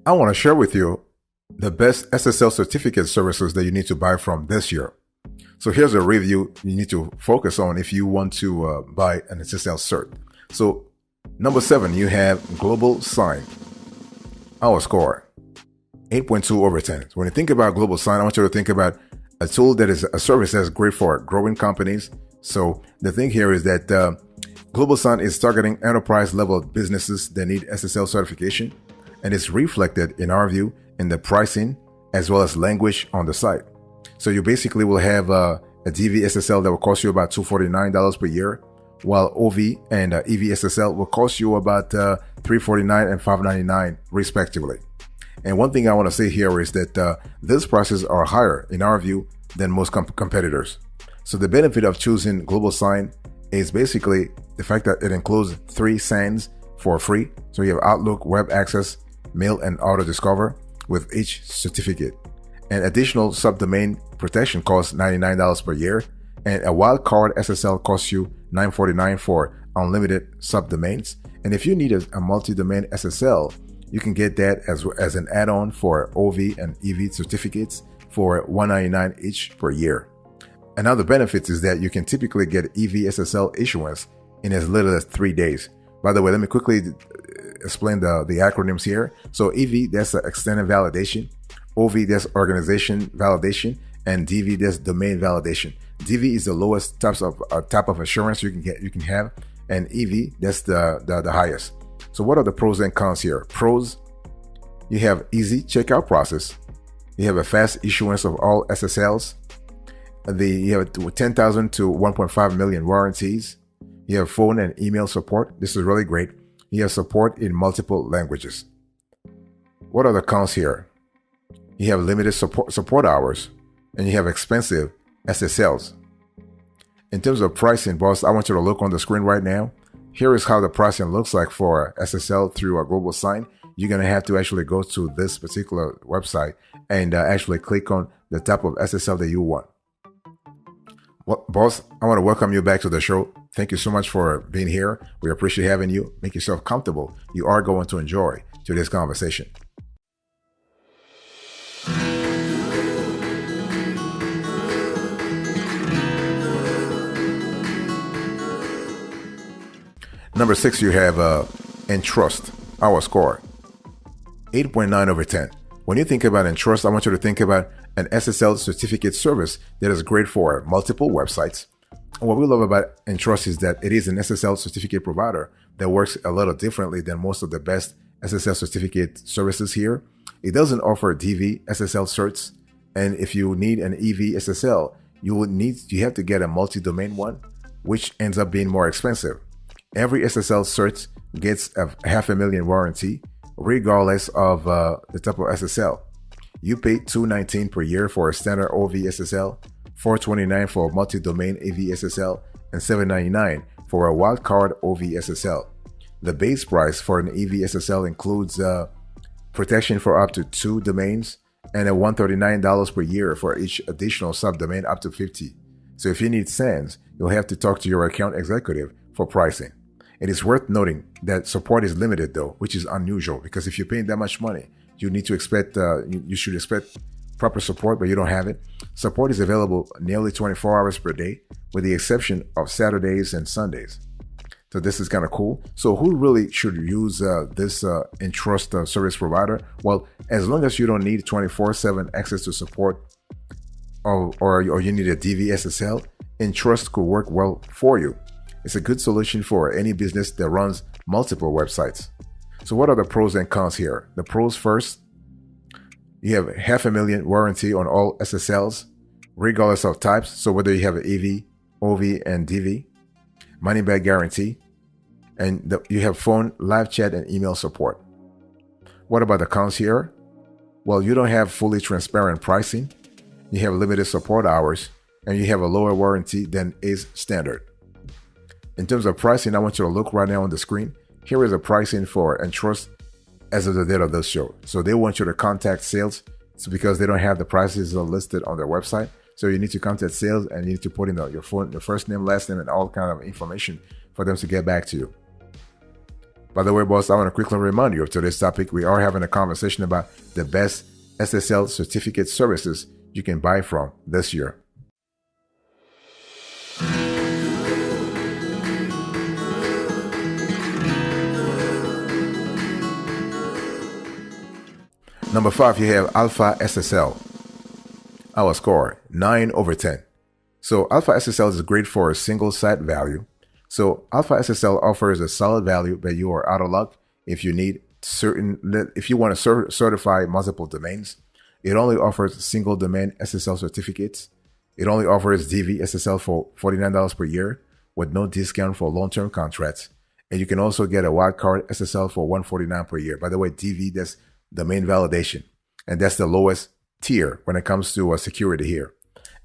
I want to share with you the best SSL certificate services that you need to buy from this year. So here's a review you need to focus on if you want to buy an SSL cert. So number 7, you have Global Sign. Our score, 8.2 over 10. So when you think about Global Sign, I want you to think about a tool that is a service that's great for growing companies. So the thing here is that Global Sign is targeting enterprise level businesses that need SSL certification, and it's reflected in our view in the pricing as well as language on the site. So you basically will have a DV SSL that will cost you about $249 per year, while OV and EV SSL will cost you about $349 and $599 respectively. And one thing I want to say here is that these prices are higher in our view than most competitors. So the benefit of choosing Global Sign is basically the fact that it includes 3 SANs for free. So you have Outlook, Web Access, Mail, and Auto Discover with each certificate. And additional subdomain protection costs $99 per year, and a wildcard SSL costs you $949 for unlimited subdomains. And if you need a multi-domain SSL, you can get that as an add-on for OV and EV certificates for $199 each per year. Another benefit is that you can typically get EV SSL issuance in as little as 3 days. By the way, let me quickly explain the acronyms here. So EV, that's extended validation. OV, that's organization validation. And DV, that's domain validation. DV is the lowest type of assurance you can have. And EV, that's the highest. So what are the pros and cons here? Pros, you have easy checkout process. You have a fast issuance of all SSLs. You have 10,000 to 1.5 million warranties. You have phone and email support. This is really great. You have support in multiple languages. What are the cons here? You have limited support hours, and you have expensive SSLs. In terms of pricing, boss, I want you to look on the screen right now. Here is how the pricing looks like for SSL through a Global Sign. You're going to have to actually go to this particular website and actually click on the type of SSL that you want. Well, boss, I want to welcome you back to the show. Thank you so much for being here. We appreciate having you. Make yourself comfortable. You are going to enjoy today's conversation. Number 6, you have Entrust, our score, 8.9 over 10. When you think about Entrust, I want you to think about an SSL certificate service that is great for multiple websites. And what we love about Entrust is that it is an SSL certificate provider that works a little differently than most of the best SSL certificate services here. It doesn't offer DV SSL certs, and if you need an EV SSL, you have to get a multi-domain one, which ends up being more expensive. Every SSL cert gets a $500,000 warranty, regardless of the type of SSL. You pay $219 per year for a standard OV SSL, $429 for a multi-domain AV SSL, and $799 for a wildcard OV SSL. The base price for an EV SSL includes protection for up to 2 domains and a $139 per year for each additional subdomain up to 50. So if you need SANs, you'll have to talk to your account executive for pricing. It is worth noting that support is limited though, which is unusual because if you're paying that much money, you need to expect, you should expect proper support, but you don't have it. Support is available nearly 24 hours per day, with the exception of Saturdays and Sundays. So this is kind of cool. So who really should use this Entrust service provider? Well, as long as you don't need 24/7 access to support, or you need a DV SSL, Entrust could work well for you. It's a good solution for any business that runs multiple websites. So what are the pros and cons here? The pros first, you have $500,000 warranty on all SSLs, regardless of types. So whether you have an EV, OV, and DV, money back guarantee, and you have phone, live chat, and email support. What about the cons here? Well, you don't have fully transparent pricing, you have limited support hours, and you have a lower warranty than is standard. In terms of pricing, I want you to look right now on the screen. Here is the pricing for Entrust as of the date of this show. So they want you to contact sales. It's because they don't have the prices listed on their website. So you need to contact sales and you need to put in your first name, last name, and all kind of information for them to get back to you. By the way, boss, I want to quickly remind you of today's topic. We are having a conversation about the best SSL certificate services you can buy from this year. Number 5, you have Alpha SSL. Our score, 9/10. So Alpha SSL is great for a single site value. So Alpha SSL offers a solid value, but you are out of luck if you want to certify multiple domains. It only offers single domain SSL certificates. It only offers DV SSL for $49 per year with no discount for long-term contracts. And you can also get a wildcard SSL for $149 per year. By the way, DV, that's domain validation. And that's the lowest tier when it comes to security here.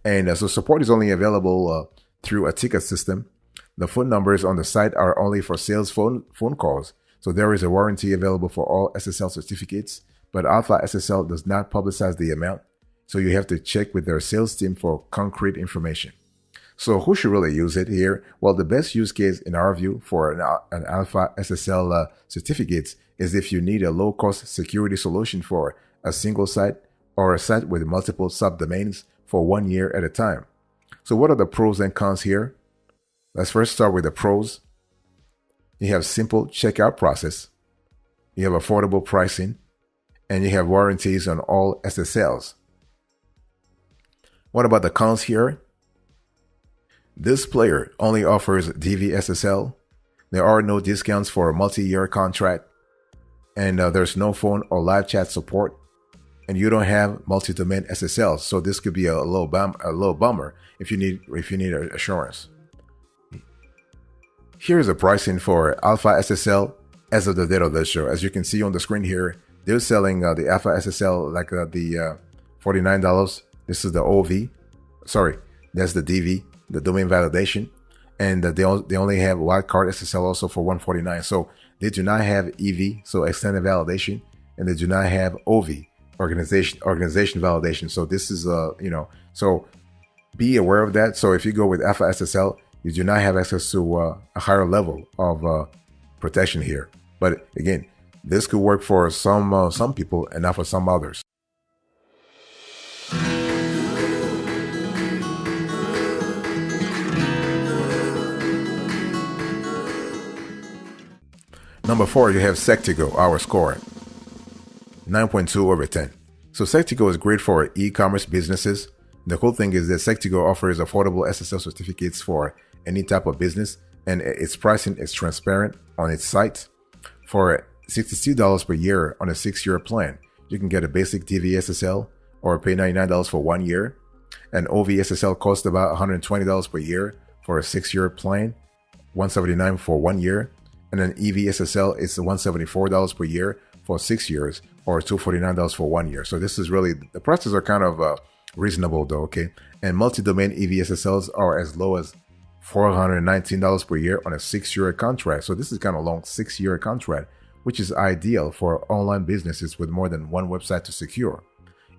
And so support is only available through a ticket system. The phone numbers on the site are only for sales phone calls. So there is a warranty available for all SSL certificates, but Alpha SSL does not publicize the amount. So you have to check with their sales team for concrete information. So who should really use it here? Well, the best use case in our view for an Alpha SSL certificates is if you need a low-cost security solution for a single site or a site with multiple subdomains for 1 year at a time. So what are the pros and cons here? Let's first start with the pros. You have simple checkout process. You have affordable pricing, and you have warranties on all SSLs. What about the cons here? This player only offers DV SSL. There are no discounts for a multi-year contract, and there's no phone or live chat support, and you don't have multi-domain SSLs. So this could be a little bummer if you need assurance. Here's the pricing for Alpha SSL as of the date of this show. As you can see on the screen here, they're selling the Alpha SSL like the $49. This is the OV. Sorry, that's the DV, the domain validation. And they only have wildcard SSL also for $149. So they do not have EV, so extended validation, and they do not have OV, organization validation. So this is so be aware of that. So if you go with Alpha SSL, you do not have access to a higher level of protection here. But again, this could work for some people and not for some others. Number 4, you have Sectigo, our score, 9.2/10. So Sectigo is great for e-commerce businesses. The cool thing is that Sectigo offers affordable SSL certificates for any type of business, and its pricing is transparent on its site. For $62 per year on a 6-year plan, you can get a basic DV SSL or pay $99 for 1 year. An OV SSL costs about $120 per year for a 6-year plan, $179 for 1 year. And an EV SSL is $174 per year for 6 years or $249 for 1 year. So this is really, the prices are kind of reasonable though, okay? And multi-domain EV SSLs are as low as $419 per year on a 6-year contract. So this is kind of long 6-year contract, which is ideal for online businesses with more than one website to secure.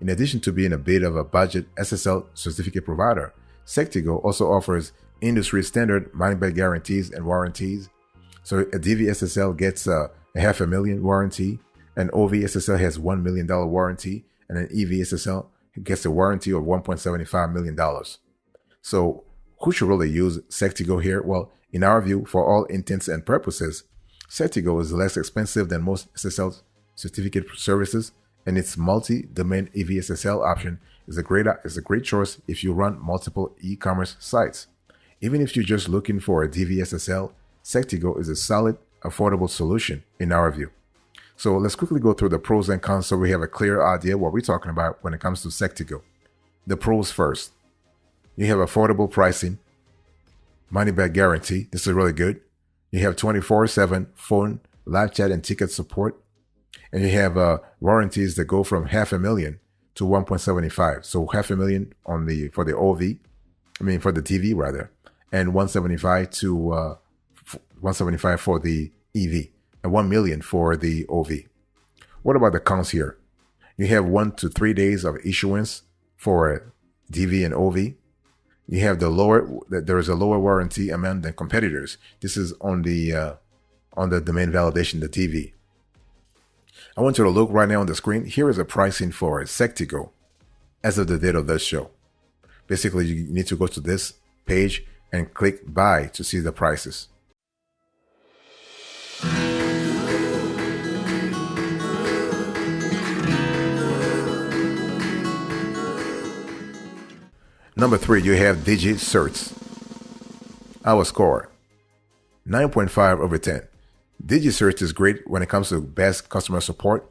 In addition to being a bit of a budget SSL certificate provider, Sectigo also offers industry standard money-back guarantees and warranties. So a DV SSL gets a $500,000 warranty, an OV SSL has $1 million warranty, and an EV SSL gets a warranty of $1.75 million. So who should really use Sectigo here? Well, in our view, for all intents and purposes, Sectigo is less expensive than most SSL certificate services, and its multi-domain EV SSL option is a great choice if you run multiple e-commerce sites. Even if you're just looking for a DV SSL, Sectigo is a solid, affordable solution in our view. So let's quickly go through the pros and cons so we have a clear idea what we're talking about when it comes to Sectigo. The pros first. You have affordable pricing, money-back guarantee. This is really good. You have 24/7 phone, live chat, and ticket support. And you have warranties that go from $500,000 to $1.75. So $500,000 for the DV rather, and $175 for the EV, and $1 million for the OV. What about the cons here? You have 1 to 3 days of issuance for DV and OV. You have there is a lower warranty amount than competitors. This is on the on the domain validation, the DV. I want you to look right now on the screen. Here is the pricing for Sectigo as of the date of this show. Basically, you need to go to this page and click buy to see the prices. Number 3, you have DigiCerts. Our score, 9.5 over 10. DigiCerts is great when it comes to best customer support.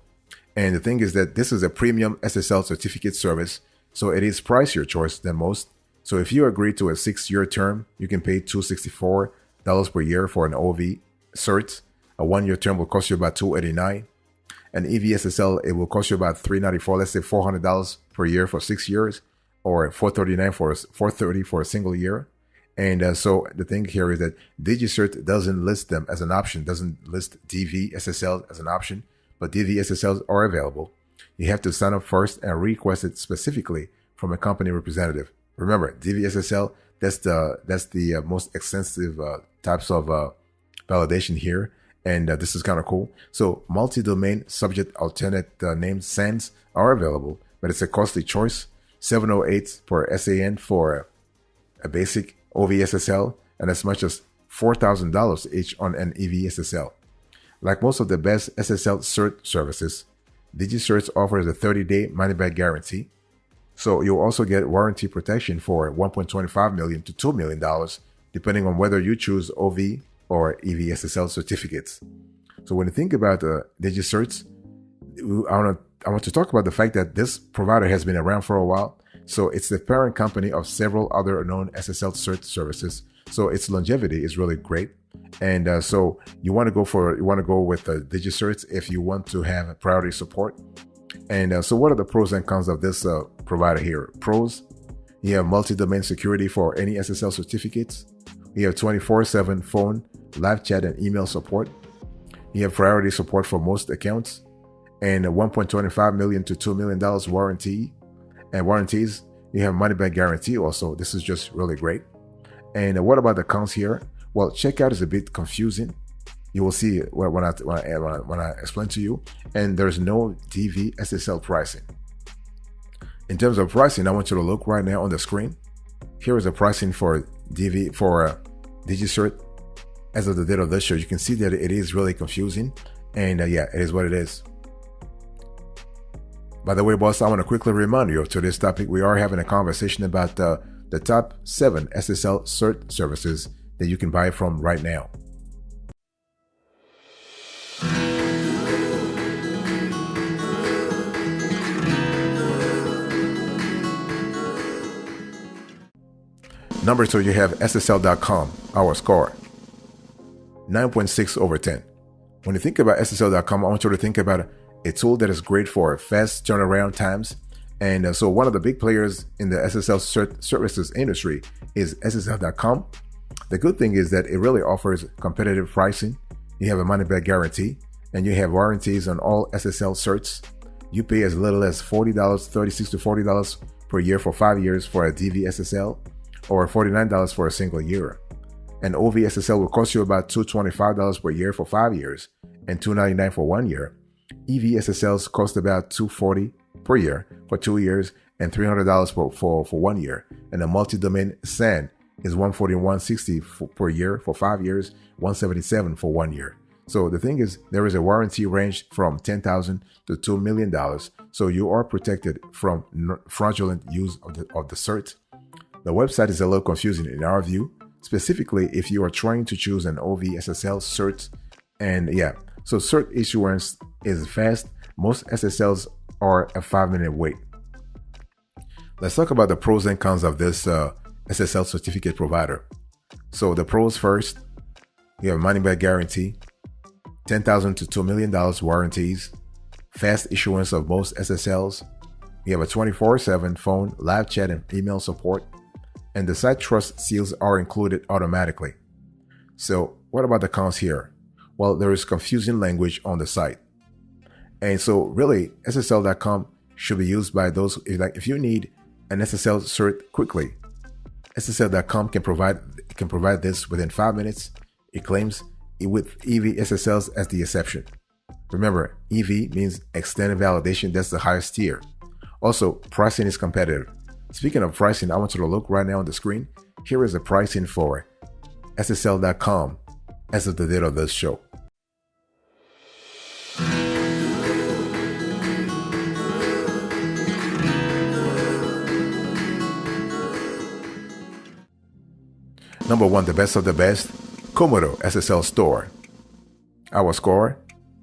And the thing is that this is a premium SSL certificate service, so it is pricier choice than most. So if you agree to a 6-year term, you can pay $264 per year for an OV cert. A 1-year term will cost you about $289. An EVSSL, it will cost you about $394, let's say $400 per year for 6 years, or $430 for a single year. And so the thing here is that DigiCert doesn't list them as an option, doesn't list DV SSL as an option, but DV SSLs are available. You have to sign up first and request it specifically from a company representative. Remember, DV SSL, that's the most extensive types of validation here. And this is kind of cool. So multi-domain subject alternate name SANs are available, but it's a costly choice. $708 per SAN for a basic OVSSL, and as much as $4,000 each on an EVSSL. Like most of the best SSL cert services, DigiCerts offers a 30-day money-back guarantee. So you'll also get warranty protection for $1.25 million to $2 million, depending on whether you choose OV or EVSSL certificates. So when you think about DigiCerts, I want to talk about the fact that this provider has been around for a while. So it's the parent company of several other known SSL cert services. So its longevity is really great. And so you want to go with DigiCerts if you want to have priority support. And so what are the pros and cons of this provider here? Pros, you have multi-domain security for any SSL certificates. You have 24/7 phone, live chat, and email support. You have priority support for most accounts, and a $1.25 million to $2 million warranty. And warranties, you have money back guarantee also. This is just really great. And what about the cons here? Well, checkout is a bit confusing. You will see when I explain to you. And there's no DV SSL pricing. In terms of pricing, I want you to look right now on the screen. Here is the pricing for DigiCert as of the date of this show. You can see that it is really confusing. And yeah, it is what it is. By the way, boss, I want to quickly remind you of today's topic. We are having a conversation about the top 7 SSL cert services that you can buy from right now. Number 2, you have SSL.com, our score, 9.6 over 10. When you think about SSL.com, I want you to think about a tool that is great for fast turnaround times. And so one of the big players in the SSL services industry is SSL.com. The good thing is that it really offers competitive pricing. You have a money-back guarantee, and you have warranties on all SSL certs. You pay as little as $40, $36 to $40 per year for 5 years for a DV SSL, or $49 for a single year. An OV SSL will cost you about $225 per year for 5 years and $299 for 1 year. EV SSLs cost about $240 per year for 2 years and $300 for 1 year. And a multi-domain SAN is $141.60 per year for 5 years, $177 for 1 year. So the thing is, there is a warranty range from $10,000 to $2 million. So you are protected from fraudulent use of the cert. The website is a little confusing in our view, specifically if you are trying to choose an OV SSL cert. And yeah, so cert issuance is fast. Most SSLs are a 5-minute wait. Let's talk about the pros and cons of this SSL certificate provider. So the pros first, you have money back guarantee, $10,000 to $2 million warranties, fast issuance of most SSLs. You have a 24/7 phone, live chat, and email support. And the site trust seals are included automatically. So what about the cons here? Well, there is confusing language on the site. And so really, SSL.com should be used by those, if you need an SSL cert quickly, SSL.com can provide this within 5 minutes, it claims, with EV SSLs as the exception. Remember, EV means extended validation, that's the highest tier. Also, pricing is competitive. Speaking of pricing, I want you to look right now on the screen. Here is the pricing for SSL.com as of the date of this show. Number 1, the best of the best, Komodo SSL Store. Our score,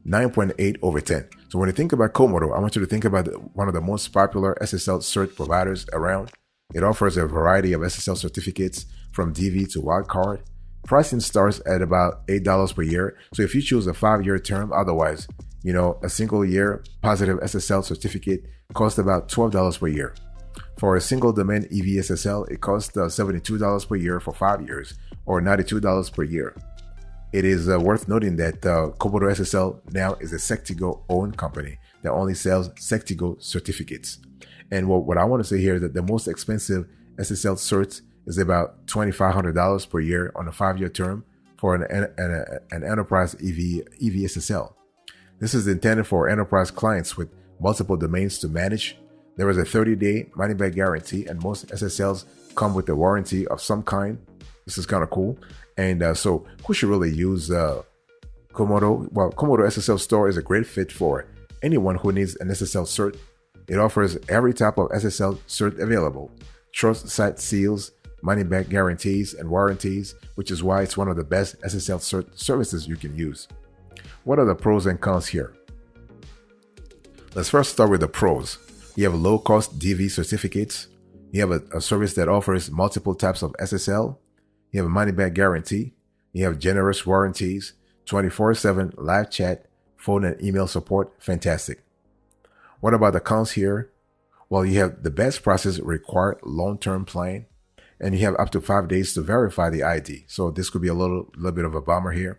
9.8 over 10. So when you think about Komodo, I want you to think about one of the most popular SSL cert providers around. It offers a variety of SSL certificates from DV to wildcard. Pricing starts at about $8 per year. So if you choose a 5-year term, otherwise, a single year positive SSL certificate costs about $12 per year. For a single domain EV SSL, it costs $72 per year for 5 years, or $92 per year. It is worth noting that Komodo SSL now is a Sectigo owned company that only sells Sectigo certificates. And what I want to say here is that the most expensive SSL certs is about $2,500 per year on a 5-year term for an enterprise EV SSL. This is intended for enterprise clients with multiple domains to manage. There is a 30-day money-back guarantee, and most SSLs come with a warranty of some kind. This is kind of cool. And so who should really use Komodo? Well, Komodo SSL Store is a great fit for anyone who needs an SSL cert. It offers every type of SSL cert available: trust site seals, money-back guarantees, and warranties, which is why it's one of the best SSL cert services you can use. What are the pros and cons here? Let's first start with the pros. You have low-cost DV certificates. You have a service that offers multiple types of SSL. You have a money-back guarantee. You have generous warranties, 24/7 live chat, phone and email support. Fantastic. What about the cons here? Well, you have the best process required long-term plan, and you have up to 5 days to verify the ID. So this could be a little bit of a bummer here.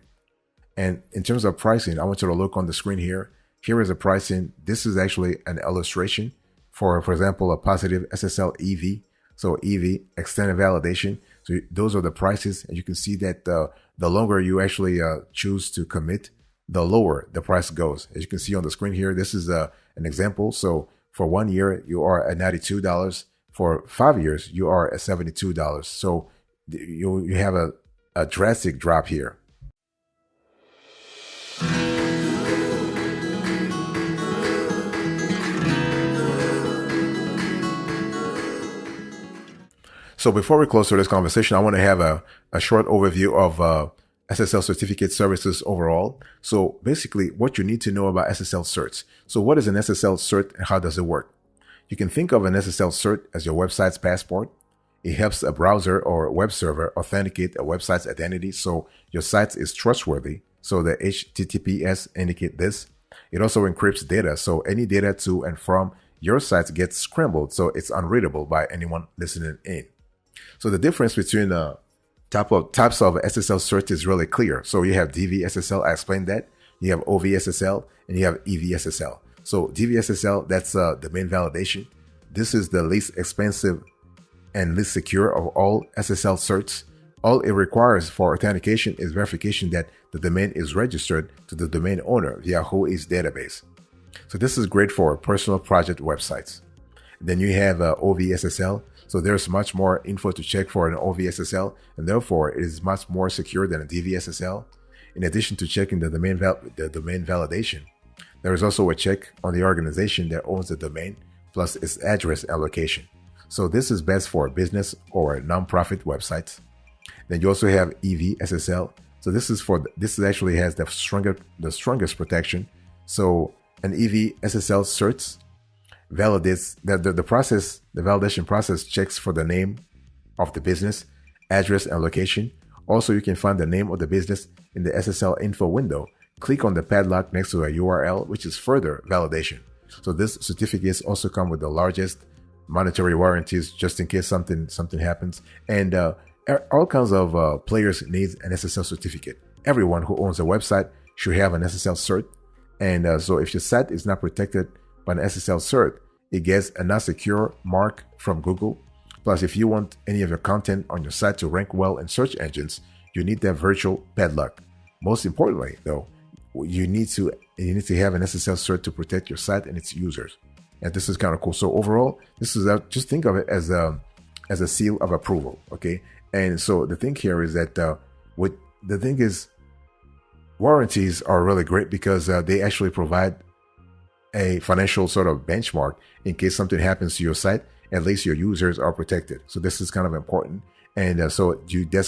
And in terms of pricing, I want you to look on the screen here. Here is the pricing. This is actually an illustration for example, a positive SSL EV. So EV, extended validation. So those are the prices. And you can see that the longer you actually choose to commit, the lower the price goes. As you can see on the screen here, this is an example. So for 1 year, you are at $92. For 5 years, you are at $72. So you have a drastic drop here. So before we close to this conversation, I want to have a short overview of SSL certificate services overall. So basically what you need to know about SSL certs. So what is an SSL cert and how does it work? You can think of an SSL cert as your website's passport. It helps a browser or web server authenticate a website's identity so your site is trustworthy. So the HTTPS indicate this. It also encrypts data. So any data to and from your site gets scrambled so it's unreadable by anyone listening in. So the difference between types of SSL cert is really clear. So you have DV SSL, I explained that. You have OV SSL, and you have EV SSL. So DV SSL, that's domain validation. This is the least expensive and least secure of all SSL certs. All it requires for authentication is verification that the domain is registered to the domain owner via WHOIS database. So this is great for personal project websites. Then you have OV SSL. So there's much more info to check for an OV SSL, and therefore it is much more secure than a DV SSL. In addition to checking the domain validation, there is also a check on the organization that owns the domain, plus its address and location. So this is best for business or nonprofit websites. Then you also have EV SSL. So this actually has the strongest protection. So an EV SSL certs validates that the validation process checks for the name of the business, address, and location. Also, you can find the name of the business in the SSL info window. Click on the padlock next to a URL, which is further validation. So this certificates also come with the largest monetary warranties just in case something happens. And all kinds of players need an SSL certificate. Everyone who owns a website should have an SSL cert. And so if your site is not protected by an SSL cert, it gets a not secure mark from Google. Plus, if you want any of your content on your site to rank well in search engines, you need that virtual padlock. Most importantly, though, you need to have an SSL cert to protect your site and its users. And this is kind of cool. So overall, this is just think of it as a seal of approval. Okay. And so the thing here is that warranties are really great because they actually provide a financial sort of benchmark in case something happens to your site. At least your users are protected. So this is kind of important. And that's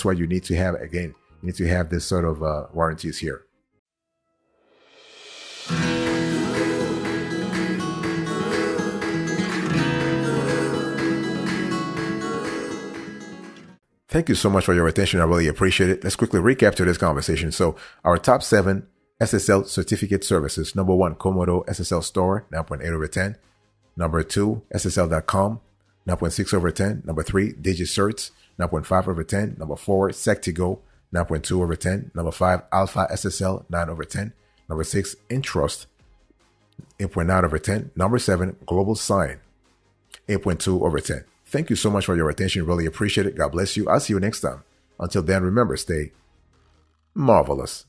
why you need to have, again, you need to have this sort of warranties here. Thank you so much for your attention. I really appreciate it. Let's quickly recap today's conversation. So our top 7 SSL certificate services. Number 1, Komodo SSL Store, 9.8 over 10. Number 2, SSL.com, 9.6 over 10. Number 3, DigiCerts, 9.5 over 10. Number 4, Sectigo, 9.2 over 10. Number 5, Alpha SSL, 9 over 10. Number 6, Intrust, 8.9 over 10. Number 7, Global Sign, 8.2 over 10. Thank you so much for your attention. Really appreciate it. God bless you. I'll see you next time. Until then, remember, stay marvelous.